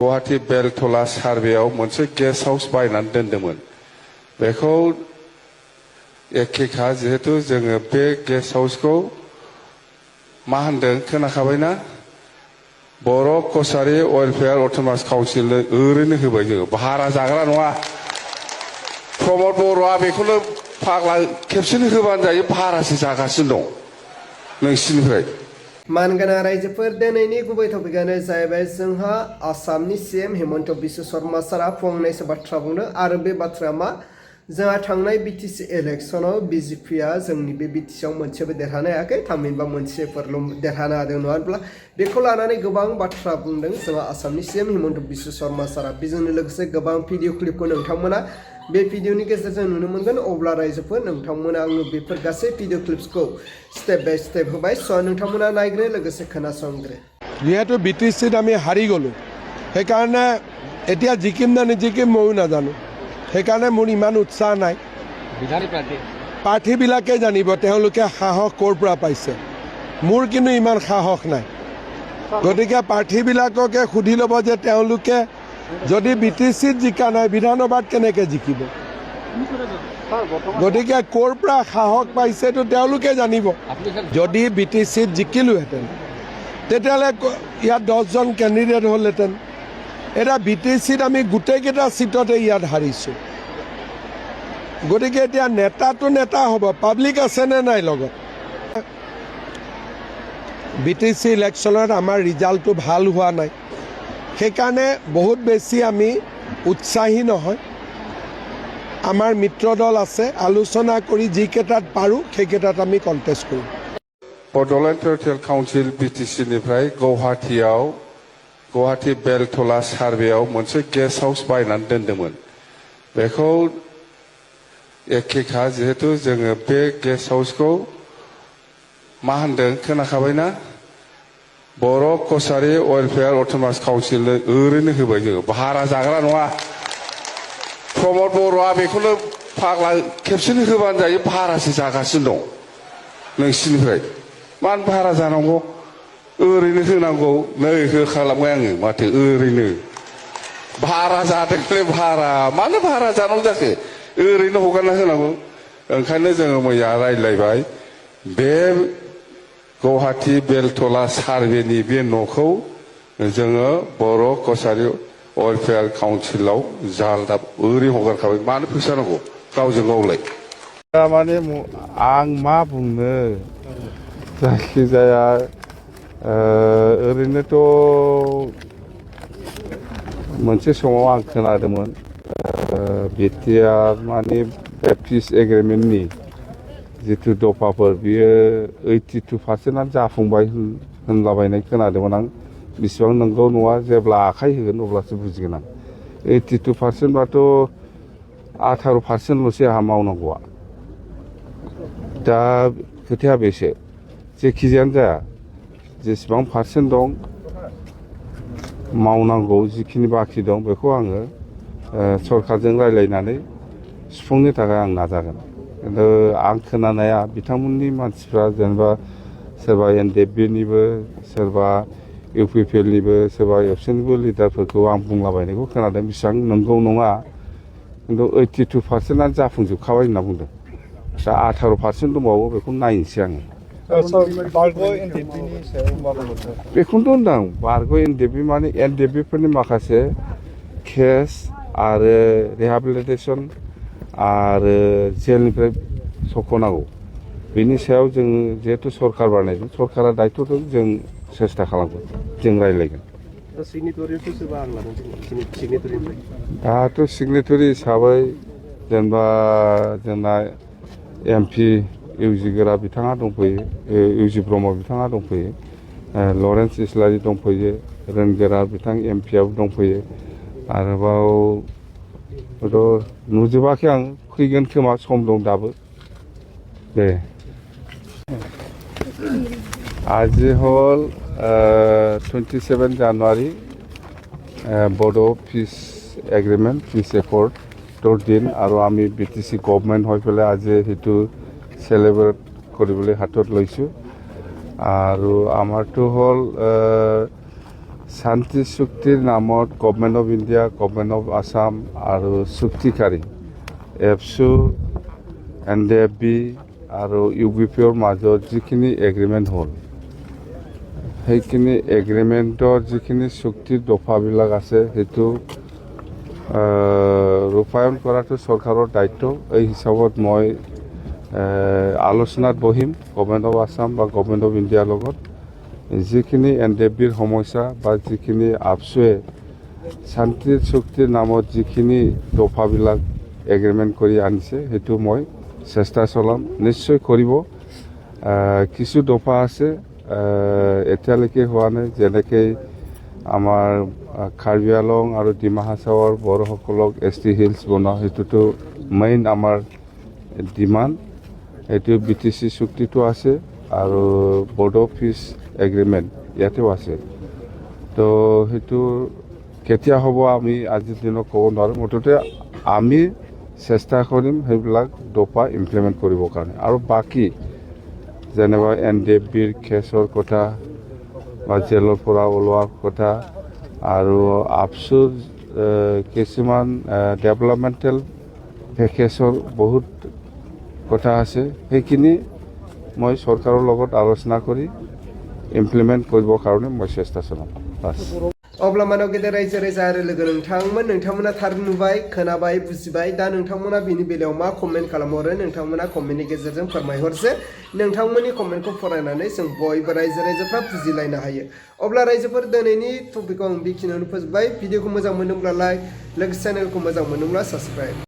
गुवाहाटी बेलथला सार्भेआव मोनसे guest house बायनानै दोनदोंमोन बेखौ एखेखा जिहेतु जोङो बे गेस्ट हाउसखौ मा होनदों खोनाखाबायना बर' कसारी वेलफेयार अट'नमास काउन्सिल ओरैनो होबाय जोङो भारा जाग्रा नङा प्रमद बर'आ बेखौनो फाग्ला खेबसेनो होबानो जायो भारासो जागासिनो दं नोंसिनिफ्राय मानगोनां रायजोफोर दिनैनि गुबै टपिकआनो जाहैबाय जोंहा आसामनि सीएम हिमन्त बिश्व शर्मा सारा फंनैसो बाथ्रा बुंदों आरो बे बाथ्राया मा जोंहा थांनाय बिटिसि इलेक्शनाव बिजेपिया जोंनि बे बिटिसिआव मोनसेबो देरहानो हायाखै थामहिनबा मोनसेफोरल' देरहानो हादों नङा होनब्ला बेखौ लानानै गोबां बाथ्रा बुंदों जोंहा आसामनि सीएम हिमन्त बिश्व शर्मा सारा बेजोंनो लोगोसे गोबां भिडिअ क्लिपखौ नोंथांमोना बे भिडिअनि गेजेरजों नुनो मोनगोन अब्ला रायजोफोर नोंथांमोना आङो बेफोर गासै भिडिअ क्लिप्सखौ स्टेप बाय स्टेप होबाय स' नोंथांमोना नायग्रो लोगोसे खोनासंग्रो যিহেতু বিটিচিত আমি হাৰি গ'লোঁ সেইকাৰণে এতিয়া জিকিম নে নিজিকিম ময়ো নাজানো সেইকাৰণে মোৰ ইমান উৎসাহ নাই প্ৰাৰ্থীবিলাকে জানিব তেওঁলোকে সাহস ক'ৰ পৰা পাইছে মোৰ কিন্তু ইমান সাহস নাই গতিকে প্ৰাৰ্থীবিলাককে সুধি ল'ব যে তেওঁলোকে যদি বিটিচিত জিকা নাই বিধানসভাত কেনেকৈ জিকিব গতিকে ক'ৰ পৰা সাহস পাইছেতো তেওঁলোকে জানিব যদি বিটিচিত জিকিলোহেঁতেন তেতিয়াহ'লে ইয়াত 10জন কেণ্ডিডেট হ'লহেঁতেন এটা বিটিচিত আমি গোটেইকেইটা চিটতে ইয়াত হাৰিছোঁ গতিকে এতিয়া নেতাটো নেতা হ'ব পাব্লিক আছেনে নাই লগত বিটিচি ইলেকশ্যনত আমাৰ ৰিজাল্টটো ভাল হোৱা নাই সেইকাৰণে বহুত বেছি আমি উৎসাহী নহয় আমাৰ মিত্ৰ দল আছে আলোচনা কৰি যিকেইটাত পাৰোঁ সেইকেইটাত আমি কণ্টেষ্ট কৰিম बड'लेण्ड टेरिट'रियेल काउन्सिल बिटिसिनिफ्राय गुवाहाटी बेलथला सार्भेआव मोनसे गेस्ट हाउस बायनानै दोनदोंमोन बेखौ एखेखा जिहेतु जोङो बे गेस्ट हाउसखौ मा होनदों खोनाखाबायना बर' कसारी वेलफेयार अट'नमास काउन्सिल ओरैनो होबाय जोङो भारा जाग्रा नङा प्रमद बर'आ बेखौनो फाग्ला खेबसेनो होबानो जायो भारासो जागासिनो दं नोंसिनिफ्राय मानो भारा जानांगौ ओरैनो होनांगौ नै होखालांबाय आङो माथो ओरैनो भारा जादोंलै भारा मानो भारा जानांगौ जाखो ओरैनो हगारना होनांगौ ओंखायनो जोङो मैया रायज्लायबाय बे गुवाहाटी बेलथला सार्भेनि बे न'खौ जोङो बर' कसारी वेलफेयार काउन्सिलाव जालदाब ओरै हगारखाबाय मानो फैसा नांगौ गावजों गावलाय माने आं मा बुंनो जायखिजाया ओरैनोथ' मोनसे समाव आं खोनादोंमोन बिटिआर माने पिस एग्रिमेन्टनि जिथु दफाफोर बियो 82% जाफुंबाय होनलाबायनाय खोनादोंमोन आं बेसेबां नंगौ नङा जेब्ला आखाइ होगोन अब्लासो बुजिगोन आं 82% बाथ' 18%ल'सो आंहा मावनांगौआ दा खोथाया बेसो जेखिजायानो जाया जेसेबां पार्सेन्ट दं मावनांगौ जिखिनि बाखि दं बेखौ आङो सरकारजों रायज्लायनानै सुफुंनो थाखाय आं नाजागोन खिन्थु आं खोनानाया बिथांमोननि मानसिफ्रा जेनेबा सोरबा एनडिएफबिनिबो सोरबा इउपिपिएलनिबो सोरबा एबसुनिबो लिडारफोरखौ आं बुंलाबायनायखौ खोनादों बेसेबां नंगौ नङा खिन्थु 82% जाफुंजोबखाबाय होनना बुंदों दा 18% दंबावो बेखौ नायनोसै आङो बेखौनोथ' होनदां बारग' एनडिएफबि माने एनडिएफबिफोरनि माखासे केस आरो रिहेबिलिटेसन आरो जेलनिफ्राय सख'नांगौ बेनि सायाव जों जिहेतु सरकार बानायदों सरकारा दायथ' दं जों सेस्था खालामगोन जों रायज्लायगोन दाथ' सिगनेटरि हिसाबै जेनेबा जोंना एमपि इउजिगोरा बिथाङा दंफैयो इउजि ब्रह्म बिथाङा दंफैयो लरेन्स इस्लारि दंफैयो रोनगोरा बिथां एमपिआबो दंफैयो आरोबाव नुजोबाखै आं फैगोन खोमा सम दं दाबो दे আজি হ'ল 27 জানুৱাৰী বড়ো পিচ এগ্ৰিমেণ্ট পিচ একৰ্ডৰ দিন আৰু আমি বিটিচি গভৰ্ণমেণ্ট হৈ পেলাই আজি সেইটো চেলিব্ৰেট কৰিবলৈ হাতত লৈছোঁ আৰু আমাৰটো হ'ল শান্তি চুক্তিৰ নামত government of India, government of Assam আৰু চুক্তিকাৰী এপছু, NDFB আৰু UBPৰ মাজত যিখিনি এগ্ৰিমেণ্ট হ'ল, সেইখিনি এগ্ৰিমেণ্টৰ যিখিনি চুক্তিৰ দফাবিলাক আছে সেইটো ৰূপায়ণ কৰাটো চৰকাৰৰ দায়িত্ব। এই হিচাপত মই আলোচনাত বহিম গভৰ্ণমেণ্ট অফ আছাম বা গভৰ্ণমেণ্ট অফ ইণ্ডিয়াৰ লগত। যিখিনি NDFBৰ সমস্যা বা যিখিনি আপচুৱে শান্তিৰ চুক্তিৰ নামত যিখিনি দফাবিলাক এগ্ৰিমেণ্ট কৰি আনিছে সেইটো মই চেষ্টা চলাম, নিশ্চয় কৰিব। কিছু দফা আছে এতিয়ালৈকে হোৱা নাই, যেনেকৈ আমাৰ কাৰ্বি আংলং আৰু ডিমা হাছাওৰ বড়োসকলক ST হিলছ বনোৱা, সেইটোতো মেইন আমাৰ ডিমাণ্ড। সেইটো BTC চুক্তিটো আছে আৰু বড়ো পিচ এগ্ৰিমেণ্ট ইয়াতেও আছে। তো সেইটো কেতিয়া হ'ব আমি আজিৰ দিনত ক'ব নোৱাৰোঁ। মুঠতে আমি চেষ্টা কৰিম সেইবিলাক দফা ইমপ্লিমেণ্ট কৰিবৰ কাৰণে। আৰু বাকী যেনেবা NDFBৰ কেছৰ কথা বা জেলৰ পৰা ওলোৱাৰ কথা আৰু আপচুৰ কিছুমান ডেভেলপমেণ্টেল পেকেজৰ বহুত কথা আছে, সেইখিনি মই চৰকাৰৰ লগত আলোচনা কৰি ইমপ্লিমেণ্ট কৰিবৰ কাৰণে মই চেষ্টা চলাম। বাছ। अब्ला मानव गेदेर रायजो राजा आरो लोगो नोंथांमोना थार नुबाय, खोनाबाय, बुजिबाय। दा नोंथांमोना बिनि बेलायाव मा कमेन्ट खालामहरो नोंथांमोना कमेन्टनि गेजेरजों फोरमायहरसो। नोंथांमोननि कमेन्टखौ फरायनानै जों बयबो रायजो राजाफ्रा बुजिलायनो हायो। अब्ला रायजोफोर दिनैनि टपिकखौ आं बेखिनियावनो फोजोबबाय। भिडिअखौ मोजां मोनोब्ला लाइक, लोगोसे चेनेलखौ मोजां मोनोब्ला साबस्क्राइब।